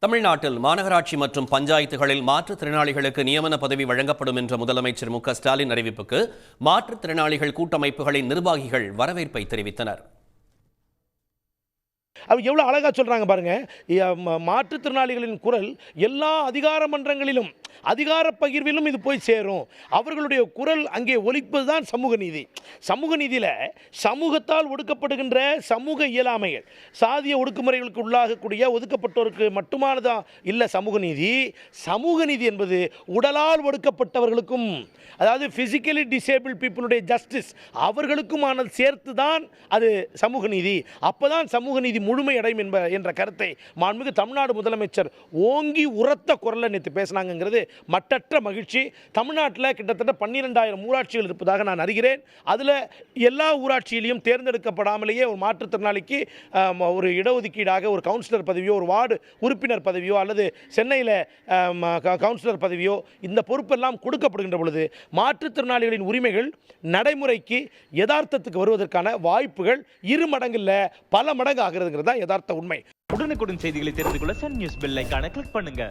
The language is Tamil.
தமிழ்நாட்டில் மாநகராட்சி மற்றும் பஞ்சாயத்துகளில் மாற்றுத்திறனாளிகளுக்கு நியமன பதவி வழங்கப்படும் என்ற முதலமைச்சர் மு.க.ஸ்டாலின் அறிவிப்புக்கு மாற்றுத்திறனாளிகள் கூட்டமைப்புகளின் நிர்வாகிகள் வரவேற்பை தெரிவித்தனர். அவங்க எவ்வளோ அழகாக சொல்கிறாங்க பாருங்க. மாற்றுத்திறனாளிகளின் குரல் எல்லா அதிகார மன்றங்களிலும் அதிகார பகிர்விலும் இது போய் சேரும். அவர்களுடைய குரல் அங்கே ஒலிப்பது தான் சமூக நீதி. சமூக நீதியில் சமூகத்தால் ஒடுக்கப்படுகின்ற சமூக இயலாமைகள், சாதிய ஒடுக்குமுறைகளுக்கு உள்ளாகக்கூடிய ஒதுக்கப்பட்டோருக்கு மட்டுமானதான் இல்லை சமூக நீதி. சமூக நீதி என்பது உடலால் ஒடுக்கப்பட்டவர்களுக்கும், அதாவது ஃபிசிக்கலி டிசேபிள் பீப்புளுடைய ஜஸ்டிஸ் அவர்களுக்குமானது சேர்த்து தான் அது சமூக நீதி. அப்போ தான் சமூக நீதி முழுமையடையும் என்ற கருத்தை மாண்புமிகு தமிழ்நாடு முதலமைச்சர் ஓங்கி உரத்த குரலில் நேற்று பேசினாங்கிறது மட்டற்ற மகிழ்ச்சி. தமிழ்நாட்டில் கிட்டத்தட்ட 12,000 ஊராட்சிகள் இருப்பதாக நான் அறிகிறேன். அதில் எல்லா ஊராட்சியிலையும் தேர்ந்தெடுக்கப்படாமலேயே ஒரு மாற்றுத்திறனாளிக்கு ஒரு இடஒதுக்கீடாக ஒரு கவுன்சிலர் பதவியோ, ஒரு வார்டு உறுப்பினர் பதவியோ, அல்லது சென்னையில் கவுன்சிலர் பதவியோ, இந்த பொறுப்பெல்லாம் கொடுக்கப்படுகின்ற பொழுது மாற்றுத்திறனாளிகளின் உரிமைகள் நடைமுறைக்கு யதார்த்தத்துக்கு வருவதற்கான வாய்ப்புகள் 2 மடங்குல பல மடங்கு ஆகிறதுங்கிறது தான் யதார்த்த உண்மை. உடனுக்குடன் செய்திகளை தெரிந்து கொள்ள சன் நியூஸ் பெல் ஐகானை கிளிக் பண்ணுங்க.